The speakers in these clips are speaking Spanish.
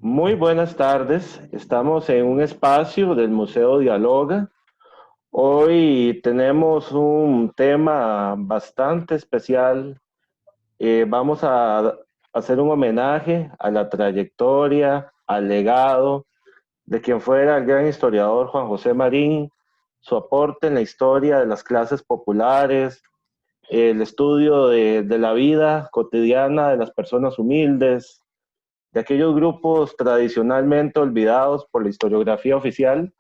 Muy buenas tardes. Estamos en un espacio del Museo Dialoga. Hoy tenemos un tema bastante especial. Vamos a hacer un homenaje a la trayectoria, al legado de quien fuera el gran historiador Juan José Marín, su aporte en la historia de las clases populares, el estudio de la vida cotidiana de las personas humildes, de aquellos grupos tradicionalmente olvidados por la historiografía oficial.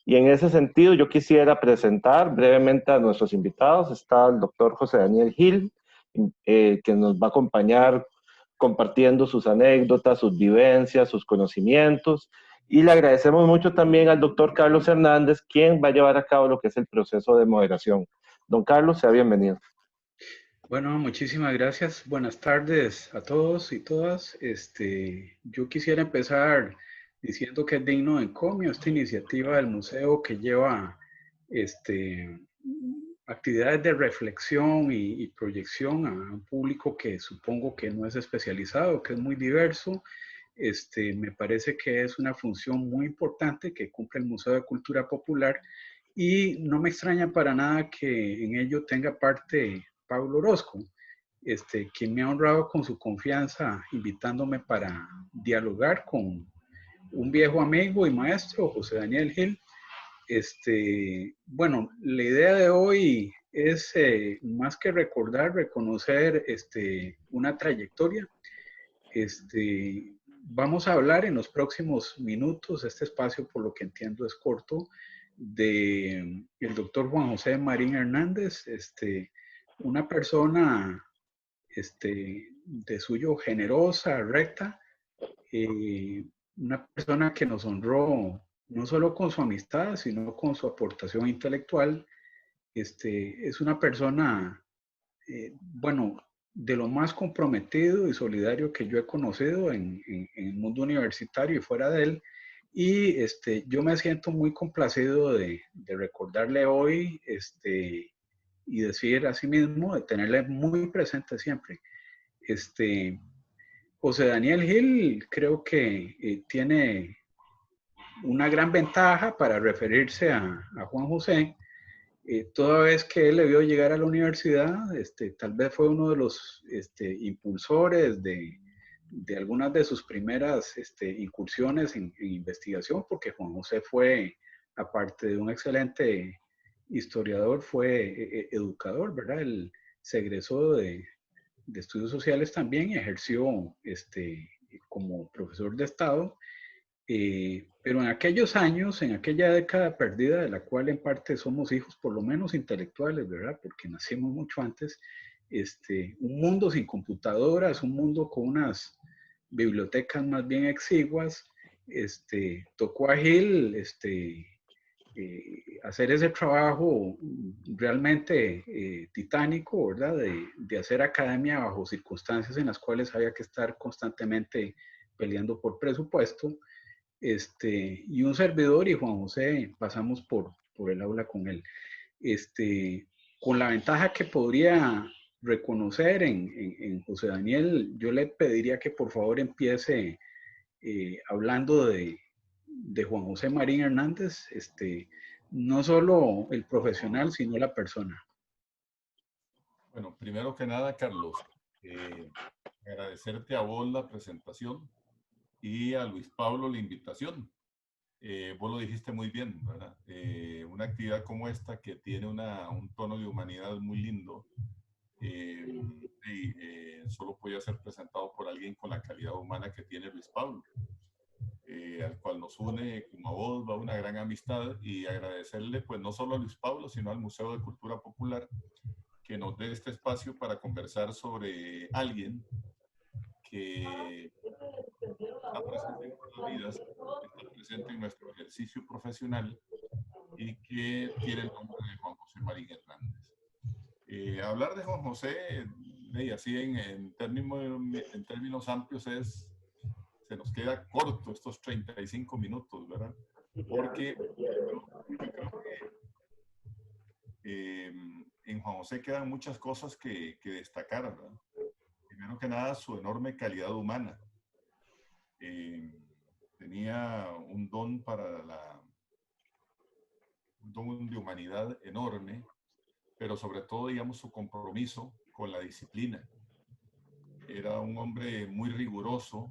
Y en ese sentido yo quisiera presentar brevemente a nuestros invitados. Está el doctor José Daniel Gil, que nos va a acompañar compartiendo sus anécdotas, sus vivencias, sus conocimientos. Y le agradecemos mucho también al doctor Carlos Hernández, quien va a llevar a cabo lo que es el proceso de moderación. Don Carlos, sea bienvenido. Bueno, muchísimas gracias. Buenas tardes a todos y todas. Yo quisiera empezar diciendo que es digno de encomio esta iniciativa del museo que lleva este, actividades de reflexión y proyección a un público que supongo que no es especializado, que es muy diverso. Me parece que es una función muy importante que cumple el Museo de Cultura Popular y no me extraña para nada que en ello tenga parte Pablo Orozco, quien me ha honrado con su confianza invitándome para dialogar con un viejo amigo y maestro, José Daniel Gil. Bueno, la idea de hoy es más que recordar, reconocer una trayectoria. Vamos a hablar en los próximos minutos, este espacio por lo que entiendo es corto, de el doctor Juan José Marín Hernández, una persona de suyo generosa, recta, eh, una persona que nos honró no solo con su amistad, sino con su aportación intelectual. Es una persona, bueno, de lo más comprometido y solidario que yo he conocido en el mundo universitario y fuera de él. Y yo me siento muy complacido de recordarle hoy y decir asimismo, de tenerle muy presente siempre. Este, José Daniel Gil creo que tiene una gran ventaja para referirse a Juan José, toda vez que él le vio llegar a la universidad, tal vez fue uno de los impulsores de algunas de sus primeras incursiones en investigación, porque Juan José fue, aparte de un excelente historiador, fue educador, ¿verdad? Él se egresó de estudios sociales también y ejerció como profesor de Estado, pero en aquellos años, en aquella década perdida, de la cual en parte somos hijos, por lo menos intelectuales, ¿verdad? Porque nacimos mucho antes, un mundo sin computadoras, un mundo con unas bibliotecas más bien exiguas, tocó a Gil, hacer ese trabajo realmente titánico, ¿verdad? De hacer academia bajo circunstancias en las cuales había que estar constantemente peleando por presupuesto. Y un servidor y Juan José pasamos por el aula con él. Con la ventaja que podría reconocer en José Daniel, yo le pediría que por favor empiece hablando de Juan José Marín Hernández, no solo el profesional, sino la persona. Bueno, primero que nada, Carlos, agradecerte a vos la presentación y a Luis Pablo la invitación. Vos lo dijiste muy bien, ¿verdad? Una actividad como esta que tiene un tono de humanidad muy lindo, solo podía ser presentado por alguien con la calidad humana que tiene Luis Pablo, al cual nos une, como a vos, va una gran amistad, y agradecerle pues no solo a Luis Pablo, sino al Museo de Cultura Popular que nos dé este espacio para conversar sobre alguien que está presente en nuestras vidas, está presente en nuestro ejercicio profesional y que tiene el nombre de Juan José Marín Hernández. Hablar de Juan José, así en términos amplios, se nos queda corto estos 35 minutos, ¿verdad? Porque yo creo que en Juan José quedan muchas cosas que destacar, ¿verdad? Primero que nada, su enorme calidad humana. tenía un don un don de humanidad enorme, pero sobre todo, digamos, su compromiso con la disciplina. Era un hombre muy riguroso,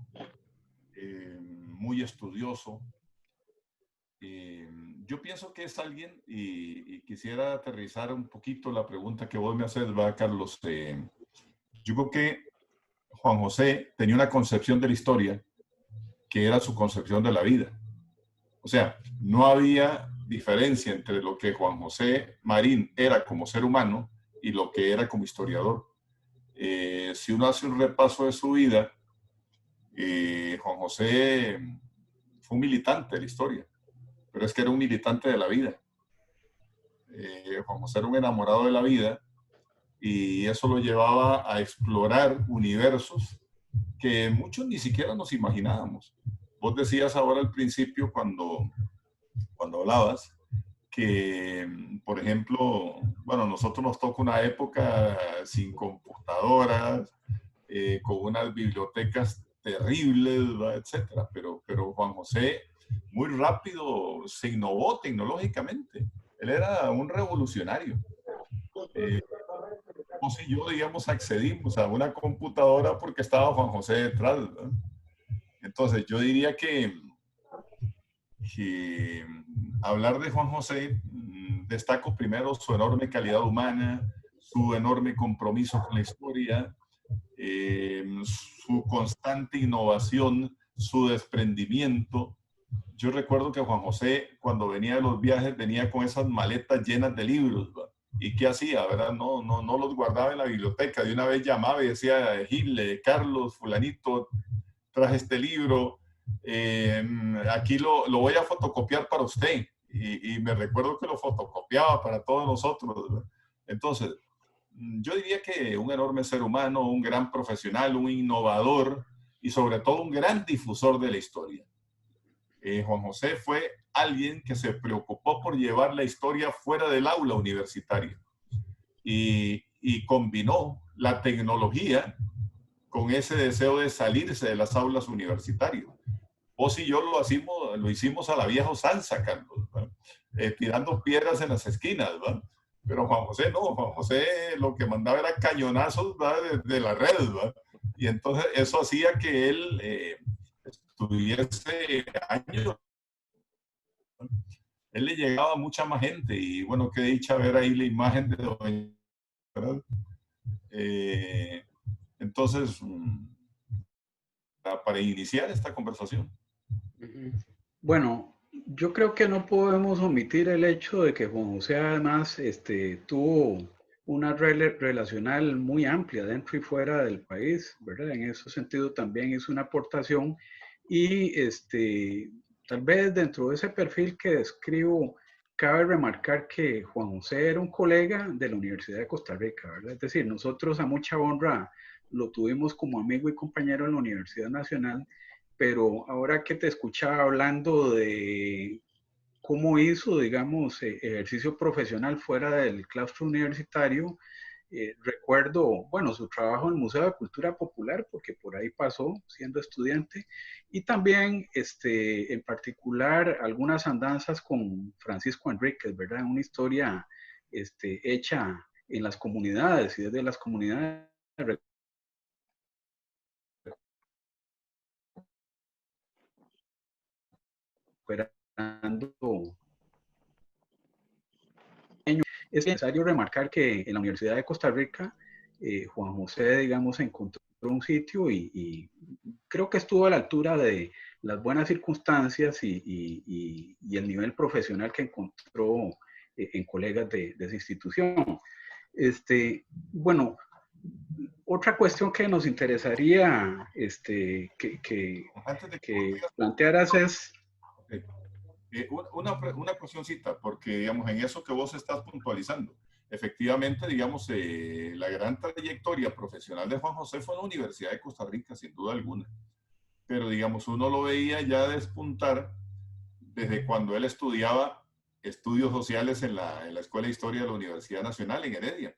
muy estudioso. Yo pienso que es alguien, y quisiera aterrizar un poquito la pregunta que vos me haces, ¿va, Carlos? Yo creo que Juan José tenía una concepción de la historia que era su concepción de la vida. O sea, no había diferencia entre lo que Juan José Marín era como ser humano y lo que era como historiador. Si uno hace un repaso de su vida, Juan José fue un militante de la historia, pero es que era un militante de la vida. Juan José era un enamorado de la vida y eso lo llevaba a explorar universos que muchos ni siquiera nos imaginábamos. Vos decías ahora al principio cuando hablabas que, por ejemplo, bueno, nosotros nos toca una época sin computadoras, con unas bibliotecas terribles, ¿verdad? Etcétera. Pero Juan José muy rápido se innovó tecnológicamente. Él era un revolucionario. Vos y yo, digamos, accedimos a una computadora porque estaba Juan José detrás, ¿verdad? Entonces, yo diría que hablar de Juan José, destaco primero su enorme calidad humana, su enorme compromiso con la historia, su constante innovación, su desprendimiento. Yo recuerdo que Juan José, cuando venía de los viajes, venía con esas maletas llenas de libros, ¿verdad? ¿Y qué hacía? ¿Verdad? No los guardaba en la biblioteca. De una vez llamaba y decía, Gil, Carlos, fulanito, traje este libro, aquí lo voy a fotocopiar para usted. Y me recuerdo que lo fotocopiaba para todos nosotros, ¿verdad? Entonces, yo diría que un enorme ser humano, un gran profesional, un innovador y sobre todo un gran difusor de la historia. Juan José fue alguien que se preocupó por llevar la historia fuera del aula universitaria y combinó la tecnología con ese deseo de salirse de las aulas universitarias. Vos y yo lo hicimos a la vieja usanza, Carlos, tirando piedras en las esquinas, ¿verdad? Pero Juan José no, Juan José lo que mandaba era cañonazos, ¿verdad? De la red, ¿verdad? Y entonces eso hacía que él estuviese años. Él le llegaba a mucha más gente y bueno, qué dicha ver ahí la imagen de doña, ¿verdad? Entonces, para iniciar esta conversación. Bueno, yo creo que no podemos omitir el hecho de que Juan José además tuvo una red relacional muy amplia dentro y fuera del país, ¿verdad? En ese sentido también hizo una aportación y tal vez dentro de ese perfil que describo, cabe remarcar que Juan José era un colega de la Universidad de Costa Rica, ¿verdad? Es decir, nosotros a mucha honra lo tuvimos como amigo y compañero en la Universidad Nacional, pero ahora que te escuchaba hablando de cómo hizo, digamos, ejercicio profesional fuera del claustro universitario, recuerdo, bueno, su trabajo en el Museo de Cultura Popular, porque por ahí pasó siendo estudiante, y también, en particular, algunas andanzas con Francisco Enríquez, ¿verdad? Una historia hecha en las comunidades y desde las comunidades. Recuperando. Es necesario remarcar que en la Universidad de Costa Rica, Juan José, digamos, encontró un sitio y creo que estuvo a la altura de las buenas circunstancias y el nivel profesional que encontró en colegas de esa institución. Bueno, otra cuestión que nos interesaría que plantearas es... Una cuestioncita, porque digamos, en eso que vos estás puntualizando, efectivamente, digamos, la gran trayectoria profesional de Juan José fue en la Universidad de Costa Rica, sin duda alguna. Pero digamos, uno lo veía ya despuntar desde cuando él estudiaba estudios sociales en la Escuela de Historia de la Universidad Nacional en Heredia.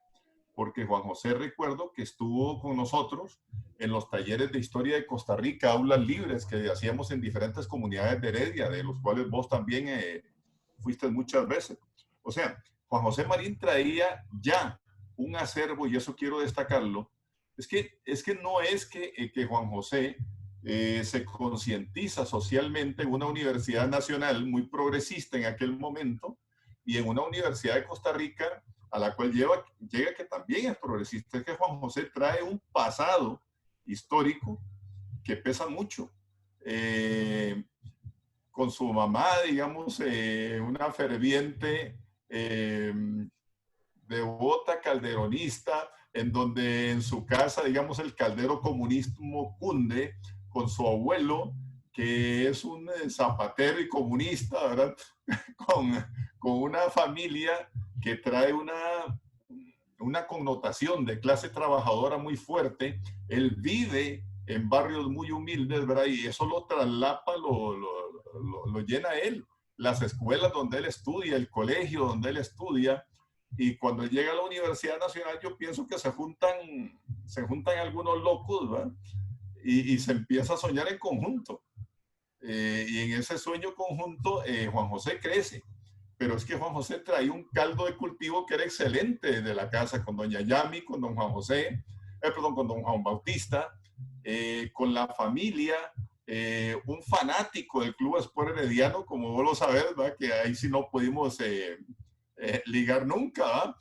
Porque Juan José, recuerdo que estuvo con nosotros en los talleres de historia de Costa Rica, aulas libres que hacíamos en diferentes comunidades de Heredia, de los cuales vos también fuiste muchas veces. O sea, Juan José Marín traía ya un acervo, y eso quiero destacarlo. Es que no es que Juan José se concientiza socialmente en una universidad nacional muy progresista en aquel momento y en una universidad de Costa Rica a la cual llega que también es progresista. Es que Juan José trae un pasado histórico que pesa mucho. Con su mamá, digamos, una ferviente devota calderonista, en donde en su casa, digamos, el caldero comunismo cunde, con su abuelo, que es un zapatero y comunista, ¿verdad? con una familia que trae una connotación de clase trabajadora muy fuerte. Él vive en barrios muy humildes, ¿verdad? Y eso lo traslapa, lo llena él. Las escuelas donde él estudia, el colegio donde él estudia, y cuando llega a la Universidad Nacional yo pienso que se juntan algunos locos, ¿verdad? Y se empieza a soñar en conjunto. Y en ese sueño conjunto Juan José crece. Pero es que Juan José traía un caldo de cultivo que era excelente de la casa, con doña Yami, con don Juan José, con don Juan Bautista, con la familia, un fanático del Club Sport Herediano, como vos lo sabés, ¿verdad? Que ahí sí no pudimos ligar nunca,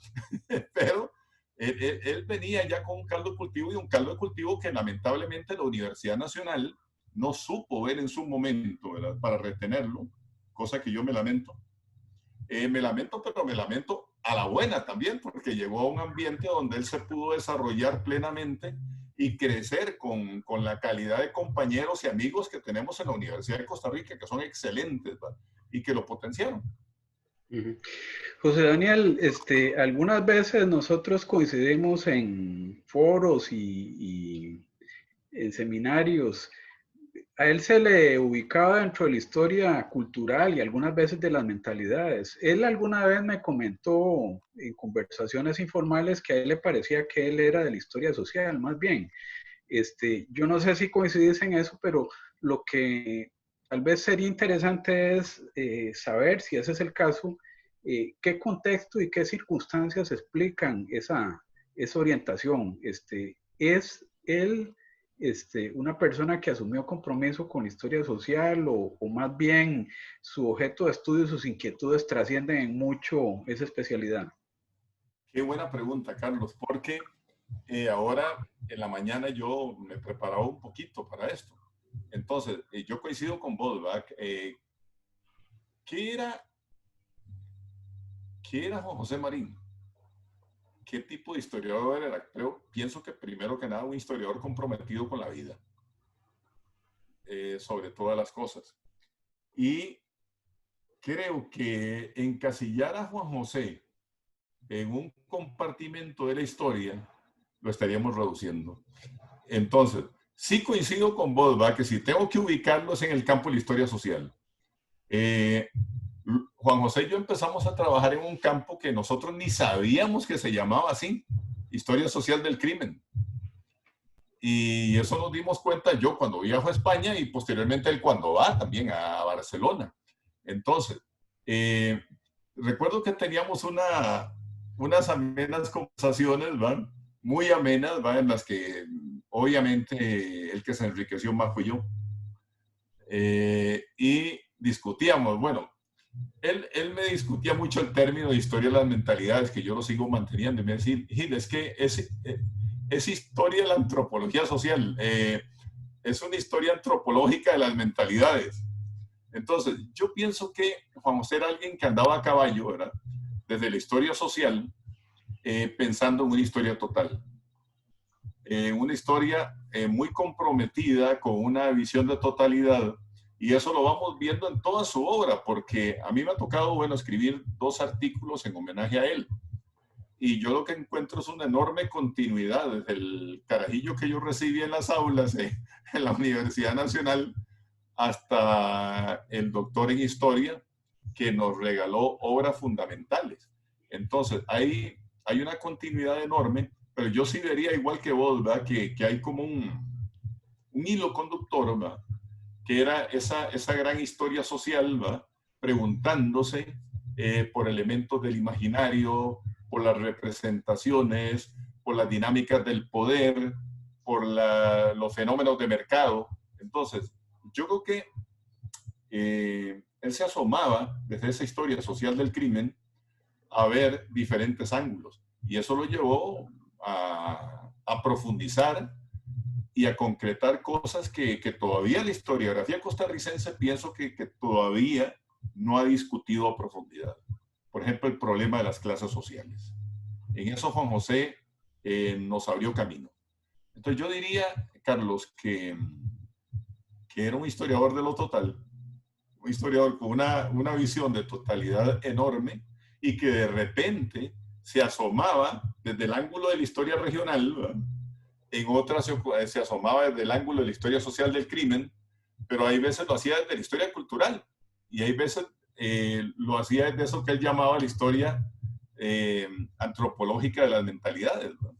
pero él venía ya con un caldo de cultivo, y un caldo de cultivo que lamentablemente la Universidad Nacional no supo ver en su momento, ¿verdad? Para retenerlo, cosa que yo me lamento. Me lamento, pero me lamento a la buena también, porque llegó a un ambiente donde él se pudo desarrollar plenamente y crecer con la calidad de compañeros y amigos que tenemos en la Universidad de Costa Rica, que son excelentes, ¿verdad? Y que lo potenciaron. José Daniel, algunas veces nosotros coincidimos en foros y en seminarios. A él se le ubicaba dentro de la historia cultural y algunas veces de las mentalidades. Él alguna vez me comentó en conversaciones informales que a él le parecía que él era de la historia social, más bien. Yo no sé si coincidís en eso, pero lo que tal vez sería interesante es saber, si ese es el caso, qué contexto y qué circunstancias explican esa orientación. ¿Es él una persona que asumió compromiso con la historia social o más bien su objeto de estudio, sus inquietudes trascienden en mucho esa especialidad? Qué buena pregunta, Carlos, porque ahora en la mañana yo me preparaba un poquito para esto. Entonces, yo coincido con vos, ¿verdad? ¿Qué era Juan José Marín? ¿Qué tipo de historiador era? Pienso que primero que nada un historiador comprometido con la vida, sobre todas las cosas. Y creo que encasillar a Juan José en un compartimento de la historia lo estaríamos reduciendo. Entonces, sí coincido con vos, ¿va? Que si tengo que ubicarlos en el campo de la historia social. Juan José y yo empezamos a trabajar en un campo que nosotros ni sabíamos que se llamaba así, historia social del crimen. Y eso nos dimos cuenta yo cuando viajo a España y posteriormente él cuando va también a Barcelona. Entonces, recuerdo que teníamos unas amenas conversaciones, ¿va? Muy amenas, ¿va? En las que obviamente el que se enriqueció más fui yo. Y discutíamos, bueno, él me discutía mucho el término de historia de las mentalidades, que yo lo sigo manteniendo, y me decía, Gil, es que es historia de la antropología social, es una historia antropológica de las mentalidades. Entonces, yo pienso que Juan José era alguien que andaba a caballo, ¿verdad? Desde la historia social, pensando en una historia total. Una historia muy comprometida con una visión de totalidad, y eso lo vamos viendo en toda su obra, porque a mí me ha tocado, bueno, escribir 2 artículos en homenaje a él, y yo lo que encuentro es una enorme continuidad desde el carajillo que yo recibí en las aulas en la Universidad Nacional hasta el doctor en historia que nos regaló obras fundamentales. Entonces, hay una continuidad enorme, pero yo sí vería igual que vos, ¿verdad? Que hay como un hilo conductor, ¿verdad? Que era esa gran historia social, ¿verdad? Preguntándose por elementos del imaginario, por las representaciones, por las dinámicas del poder, por los fenómenos de mercado. Entonces, yo creo que él se asomaba desde esa historia social del crimen a ver diferentes ángulos. Y eso lo llevó a profundizar y a concretar cosas que todavía la historiografía costarricense pienso que todavía no ha discutido a profundidad. Por ejemplo, el problema de las clases sociales. En eso Juan José nos abrió camino. Entonces yo diría, Carlos, que era un historiador de lo total, un historiador con una visión de totalidad enorme y que de repente se asomaba desde el ángulo de la historia regional, ¿verdad? En otras se asomaba desde el ángulo de la historia social del crimen, pero hay veces lo hacía desde la historia cultural y hay veces lo hacía desde eso que él llamaba la historia antropológica de las mentalidades, ¿verdad?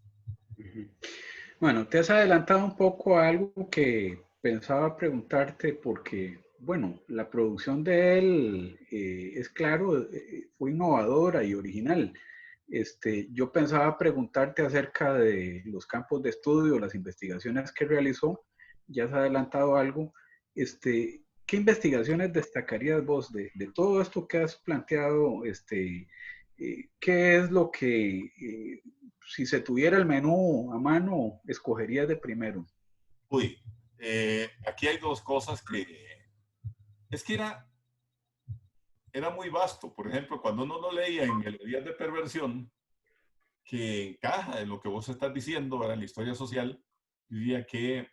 Bueno, te has adelantado un poco a algo que pensaba preguntarte porque, bueno, la producción de él es claro, fue innovadora y original. Yo pensaba preguntarte acerca de los campos de estudio, las investigaciones que realizó. Ya has adelantado algo. ¿Qué investigaciones destacarías vos de todo esto que has planteado? ¿Qué es lo que, si se tuviera el menú a mano, escogerías de primero? Uy, aquí hay dos cosas que... Es que era muy vasto. Por ejemplo, cuando uno lo leía en Melodías de Perversión, que encaja en lo que vos estás diciendo, ¿verdad? En la historia social, diría que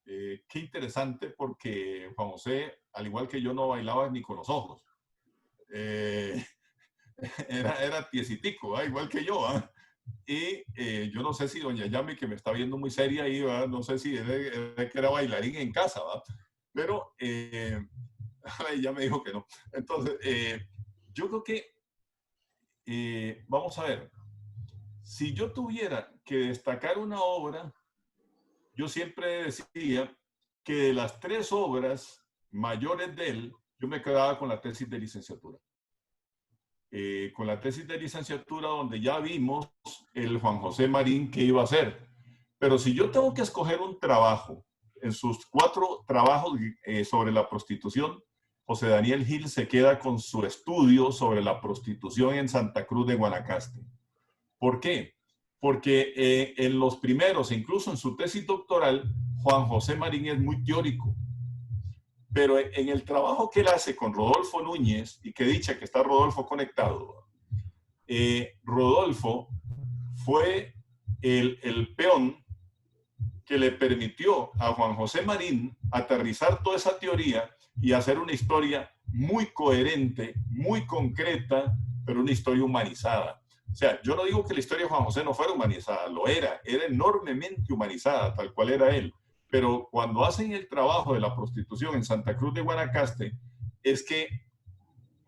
qué interesante porque Juan José, al igual que yo, no bailaba ni con los ojos. Eh, era tiesitico, ¿eh? Igual que yo. ¿eh? Y yo no sé si doña Yami, que me está viendo muy seria ahí, ¿verdad? No sé si era que era bailarín en casa, ¿verdad? Pero ya me dijo que no. Entonces, yo creo que, vamos a ver, si yo tuviera que destacar una obra, yo siempre decía que de las 3 obras mayores de él, yo me quedaba con la tesis de licenciatura. Con la tesis de licenciatura donde ya vimos el Juan José Marín que iba a hacer. Pero si yo tengo que escoger un trabajo, en sus 4 trabajos sobre la prostitución, José Daniel Gil se queda con su estudio sobre la prostitución en Santa Cruz de Guanacaste. ¿Por qué? Porque en los primeros, incluso en su tesis doctoral, Juan José Marín es muy teórico. Pero en el trabajo que él hace con Rodolfo Núñez, y que dicha que está Rodolfo conectado, Rodolfo fue el peón que le permitió a Juan José Marín aterrizar toda esa teoría y hacer una historia muy coherente, muy concreta, pero una historia humanizada. O sea, yo no digo que la historia de Juan José no fuera humanizada, lo era enormemente humanizada, tal cual era él. Pero cuando hacen el trabajo de la prostitución en Santa Cruz de Guanacaste, es que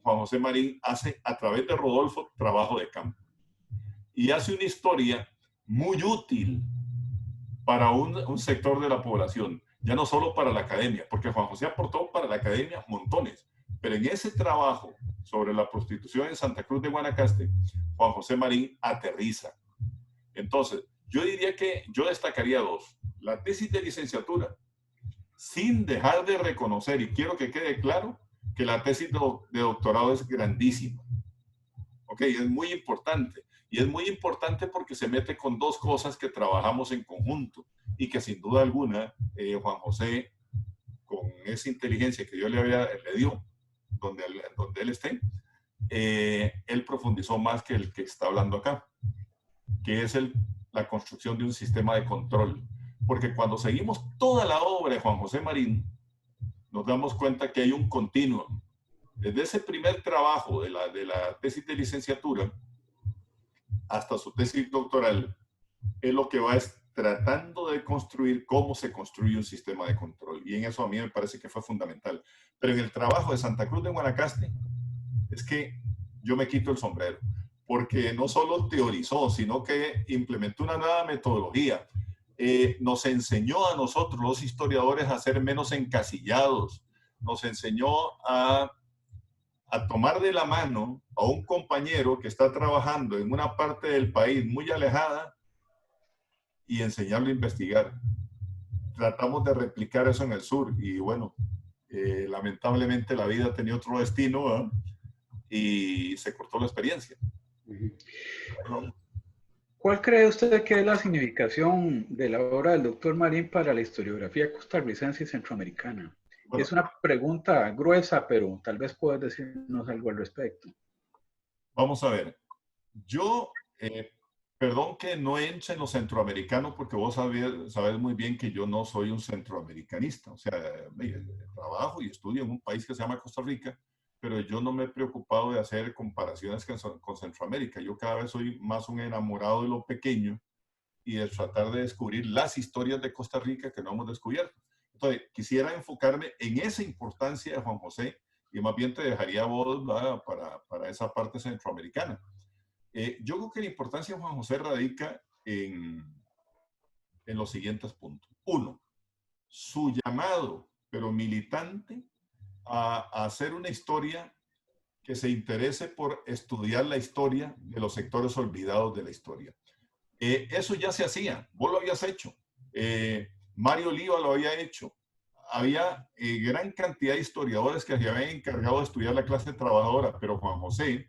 Juan José Marín hace a través de Rodolfo trabajo de campo. Y hace una historia muy útil para un sector de la población, ya no solo para la academia, porque Juan José aportó para la academia montones, pero en ese trabajo sobre la prostitución en Santa Cruz de Guanacaste, Juan José Marín aterriza. Entonces, yo diría que yo destacaría 2. La tesis de licenciatura, sin dejar de reconocer, y quiero que quede claro, que la tesis de doctorado es grandísima. Ok, es muy importante. Y es muy importante porque se mete con 2 cosas que trabajamos en conjunto y que sin duda alguna Juan José, con esa inteligencia que Dios le dio, donde él esté, él profundizó más que el que está hablando acá, que es la construcción de un sistema de control. Porque cuando seguimos toda la obra de Juan José Marín, nos damos cuenta que hay un continuum. Desde ese primer trabajo de la tesis de licenciatura hasta su tesis doctoral, es lo que va tratando de construir cómo se construye un sistema de control. Y en eso a mí me parece que fue fundamental. Pero en el trabajo de Santa Cruz de Guanacaste, es que yo me quito el sombrero. porque no solo teorizó, sino que implementó una nueva metodología. Nos enseñó a nosotros, los historiadores, a ser menos encasillados. Nos enseñó a tomar de la mano a un compañero que está trabajando en una parte del país muy alejada y enseñarlo a investigar. Tratamos de replicar eso en el sur y bueno, lamentablemente la vida tenía otro destino, ¿eh? Y se cortó la experiencia. ¿Cuál cree usted que es la significación de la obra del doctor Marín para la historiografía costarricense y centroamericana? Bueno, es una pregunta gruesa, pero tal vez puedas decirnos algo al respecto. Vamos a ver. Yo, perdón que no entre en lo centroamericano, porque vos sabés muy bien que yo no soy un centroamericanista. O sea, trabajo y estudio en un país que se llama Costa Rica, pero yo no me he preocupado de hacer comparaciones con Centroamérica. Yo cada vez soy más un enamorado de lo pequeño y de tratar de descubrir las historias de Costa Rica que no hemos descubierto. Entonces, quisiera enfocarme en esa importancia de Juan José y más bien te dejaría vos para esa parte centroamericana. Yo creo que la importancia de Juan José radica en los siguientes puntos. Uno, su llamado, pero militante, a hacer una historia que se interese por estudiar la historia de los sectores olvidados de la historia. Eso ya se hacía, vos lo habías hecho, Mario Oliva lo había hecho, había gran cantidad de historiadores que se habían encargado de estudiar la clase trabajadora, pero Juan José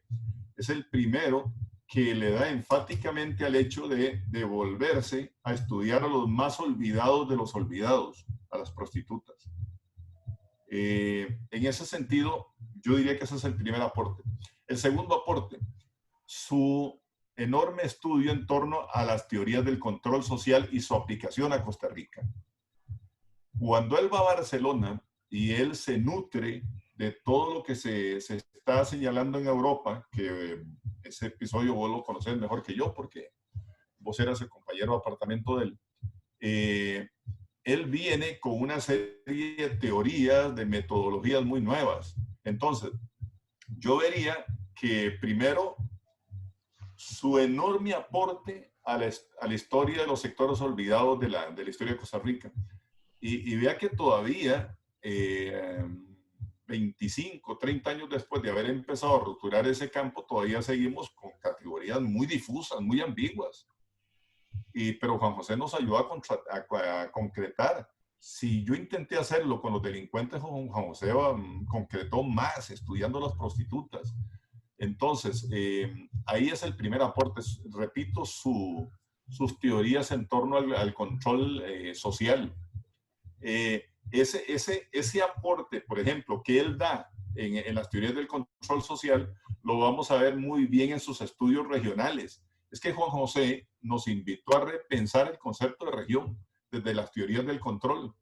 es el primero que le da enfáticamente al hecho de volverse a estudiar a los más olvidados de los olvidados, a las prostitutas. En ese sentido, yo diría que ese es el primer aporte. El segundo aporte, su enorme estudio en torno a las teorías del control social y su aplicación a Costa Rica. Cuando él va a Barcelona y él se nutre de todo lo que se está señalando en Europa, que ese episodio vos lo conocés mejor que yo porque vos eras el compañero de apartamento de él, él viene con una serie de teorías, de metodologías muy nuevas. Entonces, yo vería que primero su enorme aporte a la historia de los sectores olvidados de la historia de Costa Rica. Y vea que todavía, 25, 30 años después de haber empezado a rupturar ese campo, todavía seguimos con categorías muy difusas, muy ambiguas. Pero Juan José nos ayudó a concretar. Si yo intenté hacerlo con los delincuentes, Juan José concretó más estudiando las prostitutas. Entonces, ahí es el primer aporte. Repito, sus teorías en torno al control social. Ese aporte, por ejemplo, que él da en las teorías del control social, lo vamos a ver muy bien en sus estudios regionales. Es que Juan José nos invitó a repensar el concepto de región desde las teorías del control.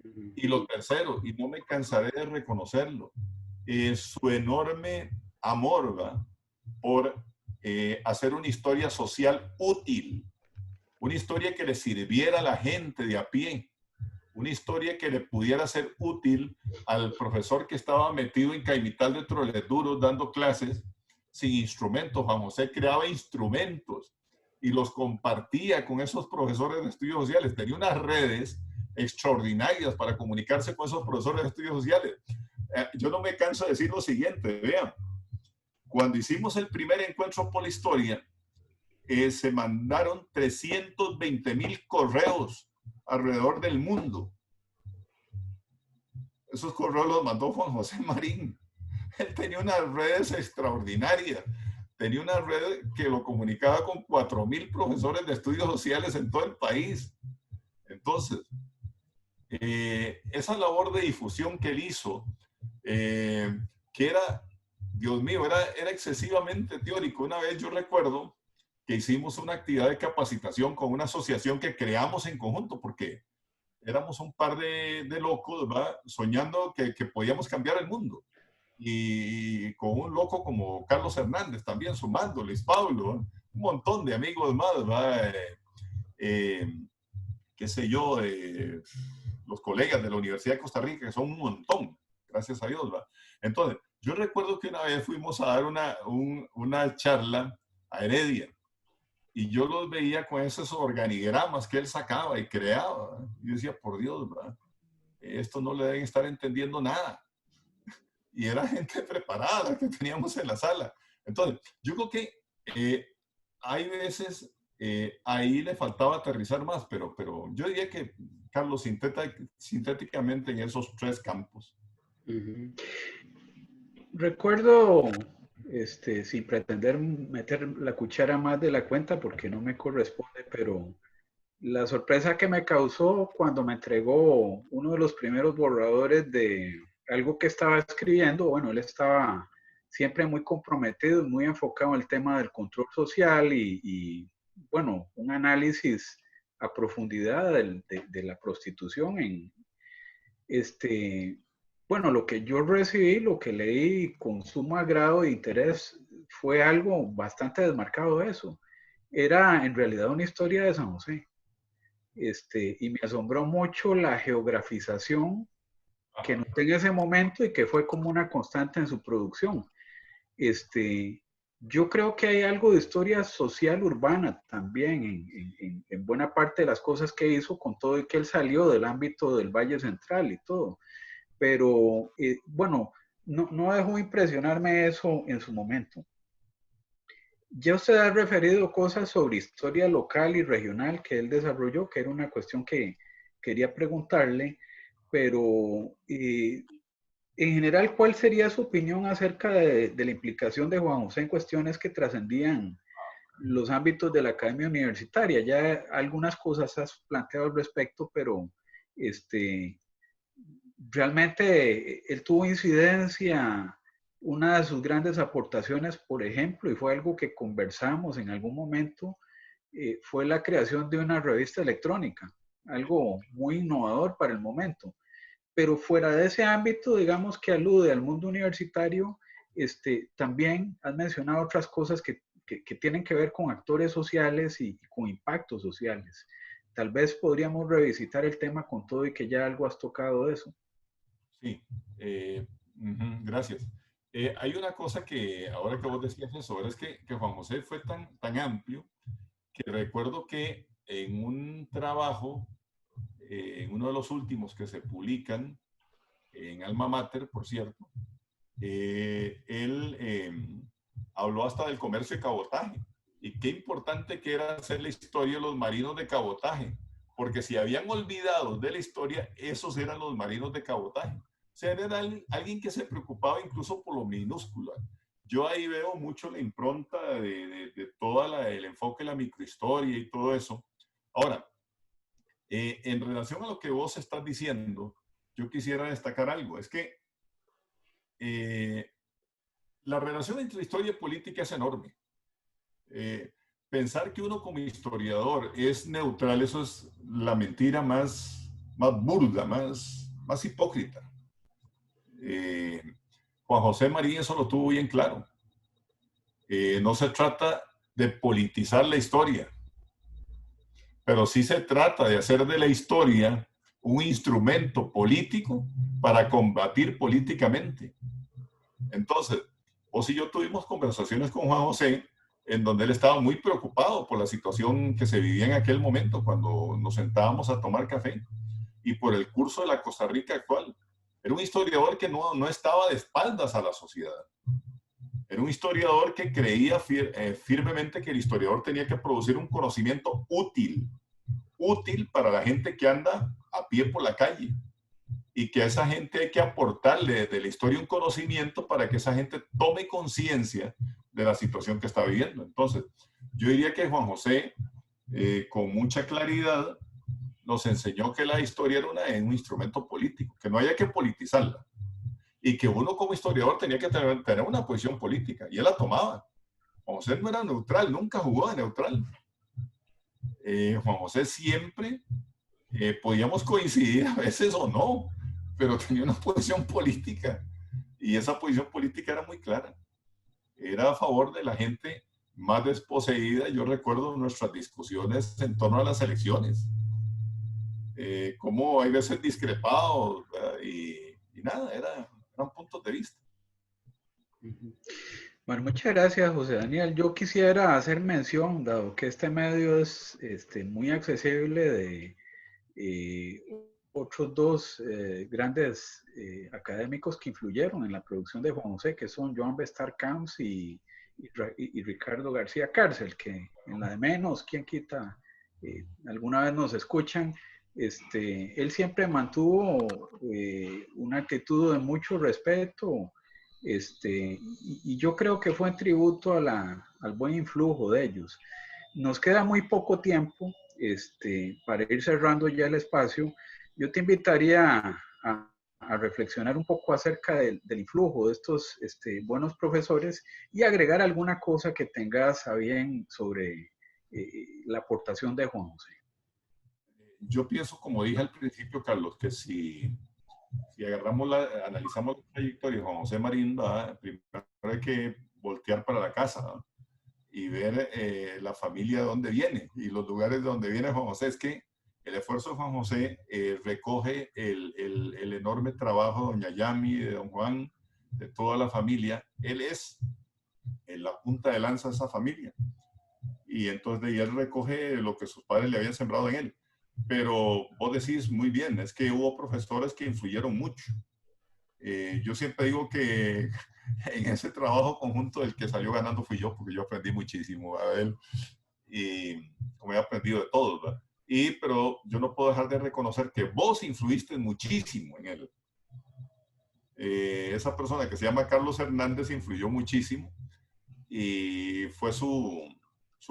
Y lo tercero, y no me cansaré de reconocerlo, es su enorme amor, ¿va?, por hacer una historia social útil, una historia que le sirviera a la gente de a pie, una historia que le pudiera ser útil al profesor que estaba metido en Caimital de Troleduros dando clases sin instrumentos. Juan José creaba instrumentos y los compartía con esos profesores de estudios sociales. Tenía unas redes extraordinarias para comunicarse con esos profesores de estudios sociales. Yo no me canso de decir lo siguiente, vean, cuando hicimos el primer encuentro por la historia, se mandaron 320,000 correos alrededor del mundo. Esos correos los mandó Juan José Marín. Él tenía unas redes extraordinarias. Tenía una red que lo comunicaba con 4,000 profesores de estudios sociales en todo el país. Entonces, esa labor de difusión que él hizo, que era, Dios mío, era excesivamente teórico. Una vez yo recuerdo que hicimos una actividad de capacitación con una asociación que creamos en conjunto, porque éramos un par de locos, ¿verdad?, soñando que podíamos cambiar el mundo. Y con un loco como Carlos Hernández también sumando, Luis Pablo, un montón de amigos más, ¿verdad? Qué sé yo, los colegas de la Universidad de Costa Rica, que son un montón, gracias a Dios, ¿verdad? Entonces, Yo recuerdo que una vez fuimos a dar una charla a Heredia y yo los veía con esos organigramas que él sacaba y creaba. Y yo decía, por Dios, ¿verdad? Esto no le deben estar entendiendo nada. Y era gente preparada la que teníamos en la sala. Entonces, yo creo que hay veces, ahí le faltaba aterrizar más, pero yo diría que, Carlos, sintéticamente en esos 3 campos. Recuerdo, sin pretender meter la cuchara más de la cuenta porque no me corresponde, pero la sorpresa que me causó cuando me entregó uno de los primeros borradores de algo que estaba escribiendo, bueno, él estaba siempre muy comprometido, muy enfocado en el tema del control social y bueno, un análisis a profundidad de la prostitución bueno, lo que yo recibí, lo que leí con sumo agrado e interés fue algo bastante desmarcado de eso. Era en realidad una historia de San José. Y me asombró mucho la geografización que noté en ese momento y que fue como una constante en su producción. Yo creo que hay algo de historia social urbana también en buena parte de las cosas que hizo, con todo y que él salió del ámbito del Valle Central y todo. Pero bueno, no dejó impresionarme eso en su momento. Ya usted ha referido cosas sobre historia local y regional que él desarrolló, que era una cuestión que quería preguntarle, pero en general, ¿cuál sería su opinión acerca de la implicación de Juan José en cuestiones que trascendían los ámbitos de la academia universitaria? Ya algunas cosas has planteado al respecto, pero realmente él tuvo incidencia. Una de sus grandes aportaciones, por ejemplo, y fue algo que conversamos en algún momento, fue la creación de una revista electrónica, algo muy innovador para el momento. Pero fuera de ese ámbito, digamos que alude al mundo universitario, también has mencionado otras cosas que tienen que ver con actores sociales y con impactos sociales. Tal vez podríamos revisitar el tema con todo y que ya algo has tocado de eso. Sí, gracias. Hay una cosa que ahora que vos decías eso, es que Juan José fue tan amplio que recuerdo que en un trabajo, en uno de los últimos que se publican, en Alma Mater, por cierto, él habló hasta del comercio de cabotaje. Y qué importante que era hacer la historia de los marinos de cabotaje, porque si habían olvidado de la historia, esos eran los marinos de cabotaje. O sea, era alguien que se preocupaba incluso por lo minúsculo. Yo ahí veo mucho la impronta de todo el enfoque de la microhistoria y todo eso. Ahora, en relación a lo que vos estás diciendo, yo quisiera destacar algo. Es que la relación entre historia y política es enorme. Pensar que uno como historiador es neutral, eso es la mentira más burda, más hipócrita. Juan José Marín eso lo tuvo bien claro. No se trata de politizar la historia, pero sí se trata de hacer de la historia un instrumento político para combatir políticamente. Entonces, vos y yo tuvimos conversaciones con Juan José en donde él estaba muy preocupado por la situación que se vivía en aquel momento cuando nos sentábamos a tomar café y por el curso de la Costa Rica actual. Era un historiador que no estaba de espaldas a la sociedad. Era un historiador que creía firmemente que el historiador tenía que producir un conocimiento útil para la gente que anda a pie por la calle, y que a esa gente hay que aportarle de la historia un conocimiento para que esa gente tome conciencia de la situación que está viviendo. Entonces, yo diría que Juan José, con mucha claridad, nos enseñó que la historia era un instrumento político, que no había que politizarla, y que uno como historiador tenía que tener una posición política, y él la tomaba. Juan José no era neutral, nunca jugó de neutral. Juan José siempre, podíamos coincidir a veces o no, pero tenía una posición política, y esa posición política era muy clara. Era a favor de la gente más desposeída. Yo recuerdo nuestras discusiones en torno a las elecciones, cómo hay veces discrepados, y nada, eran puntos de vista. Ujú. Bueno, muchas gracias, José Daniel. Yo quisiera hacer mención, dado que este medio es muy accesible, de eh, otros dos grandes académicos que influyeron en la producción de Juan José, que son Joan Bestar Camps y Ricardo García Cárcel, que en la de menos, quién quita, alguna vez nos escuchan. Él siempre mantuvo una actitud de mucho respeto, y yo creo que fue en tributo al buen influjo de ellos. Nos queda muy poco tiempo, para ir cerrando ya el espacio. Yo te invitaría a reflexionar un poco acerca del influjo de estos buenos profesores y agregar alguna cosa que tengas a bien sobre la aportación de Juan José. Yo pienso, como dije al principio, Carlos, que si analizamos la trayectoria de Juan José Marín, ¿verdad? Primero hay que voltear para la casa, ¿verdad? Y ver la familia de dónde viene y los lugares de donde viene Juan José. Es que el esfuerzo de Juan José recoge el enorme trabajo de doña Yami, de don Juan, de toda la familia. Él es en la punta de lanza de esa familia. Y entonces de ahí él recoge lo que sus padres le habían sembrado en él. Pero vos decís muy bien, es que hubo profesores que influyeron mucho. Yo siempre digo que en ese trabajo conjunto el que salió ganando fui yo, porque yo aprendí muchísimo a él y como he aprendido de todos, ¿verdad? Pero yo no puedo dejar de reconocer que vos influiste muchísimo en él. Esa persona que se llama Carlos Hernández influyó muchísimo y fue su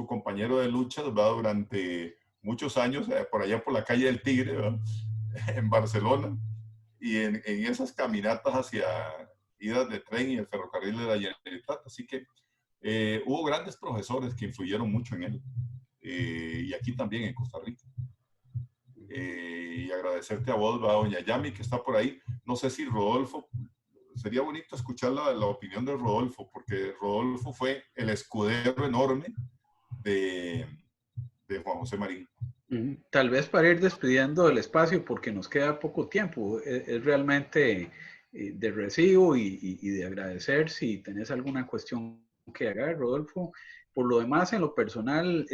compañero de lucha, ¿verdad? Durante muchos años, por allá por la calle del Tigre, ¿verdad? En Barcelona, y en esas caminatas hacia idas de tren y el ferrocarril de la Generalitat. Así que hubo grandes profesores que influyeron mucho en él, y aquí también en Costa Rica. Y agradecerte a vos, a doña Yami, que está por ahí. No sé si Rodolfo, sería bonito escuchar la opinión de Rodolfo, porque Rodolfo fue el escudero enorme de Juan José Marín. Tal vez para ir despidiendo el espacio, porque nos queda poco tiempo, es realmente de recibo y de agradecer si tenés alguna cuestión que hacer, Rodolfo. Por lo demás, en lo personal,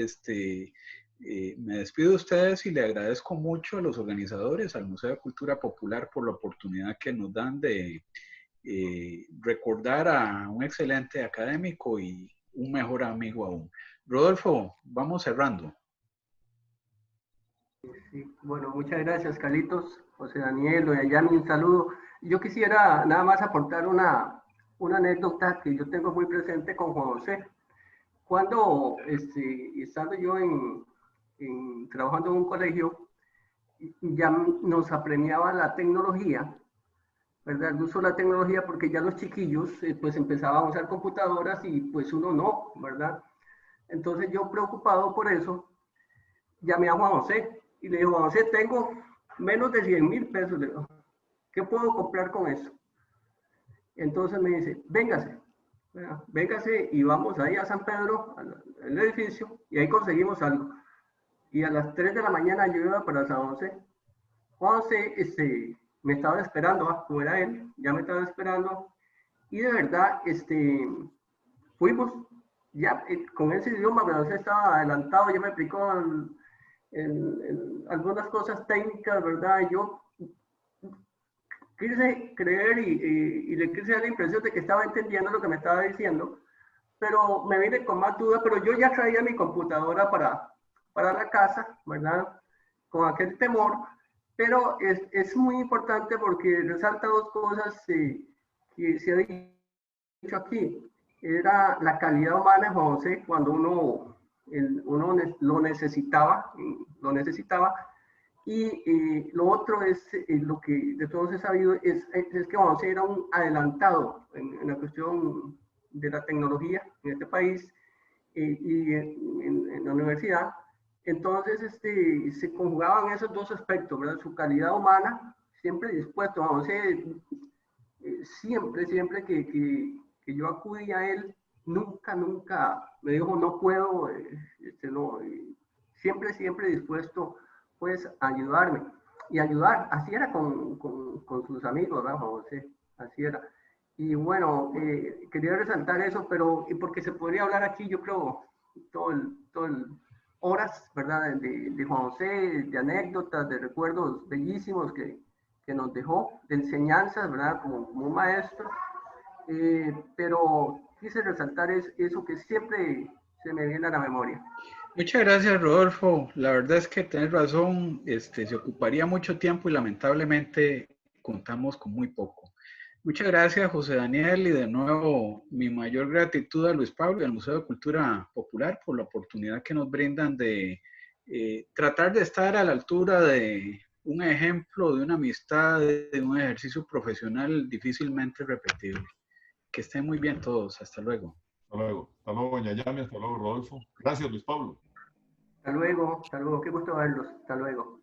me despido de ustedes y le agradezco mucho a los organizadores, al Museo de Cultura Popular, por la oportunidad que nos dan de recordar a un excelente académico y un mejor amigo aún. Rodolfo, vamos cerrando. Sí, bueno, muchas gracias, Carlitos, José Daniel, doña Yami, un saludo. Yo quisiera nada más aportar una anécdota que yo tengo muy presente con Juan José. Cuando, estando yo trabajando en un colegio, ya nos apremiaba la tecnología, ¿verdad? El uso de la tecnología, porque ya los chiquillos, pues empezaban a usar computadoras y pues uno no, ¿verdad? Entonces yo preocupado por eso, llamé a Juan José y le dije, Juan José, tengo menos de 100,000 pesos. Le digo, ¿qué puedo comprar con eso? Entonces me dice, véngase, véngase y vamos ahí a San Pedro, al edificio, y ahí conseguimos algo. Y a las 3 de la mañana yo iba para San José. Juan José me estaba esperando, como era él, ya me estaba esperando. Y de verdad, fuimos, ya con ese idioma, Juan José estaba adelantado, ya me explicó algunas cosas técnicas, ¿verdad? Yo quise creer y le quise dar la impresión de que estaba entendiendo lo que me estaba diciendo, pero me vine con más dudas, pero yo ya traía mi computadora para la casa, ¿verdad? Con aquel temor, pero es muy importante porque resalta dos cosas que se ha dicho aquí. Era la calidad humana de Juan José cuando uno lo necesitaba, y lo otro es lo que de todos he sabido, es que Juan José era un adelantado en la cuestión de la tecnología en este país, y en la universidad. Entonces se conjugaban esos dos aspectos, ¿verdad? Su calidad humana, siempre dispuesto. Juan José, siempre que yo acudí a él, nunca me dijo, no puedo, no, siempre dispuesto, pues, a ayudarme y ayudar. Así era con sus amigos, ¿verdad, Juan José? Así era. Y bueno, quería resaltar eso, pero porque se podría hablar aquí, yo creo, horas, ¿verdad? De Juan José, de anécdotas, de recuerdos bellísimos que nos dejó, de enseñanzas, ¿verdad? Como un maestro. Pero quise resaltar eso que siempre se me viene a la memoria. Muchas gracias, Rodolfo. La verdad es que tienes razón, se ocuparía mucho tiempo y lamentablemente contamos con muy poco. Muchas gracias, José Daniel, y de nuevo mi mayor gratitud a Luis Pablo y al Museo de Cultura Popular por la oportunidad que nos brindan de tratar de estar a la altura de un ejemplo, de una amistad, de un ejercicio profesional difícilmente repetible. Que estén muy bien todos. Hasta luego. Hasta luego, doña Yami, hasta luego, Rodolfo. Gracias, Luis Pablo. Hasta luego, qué gusto verlos, hasta luego.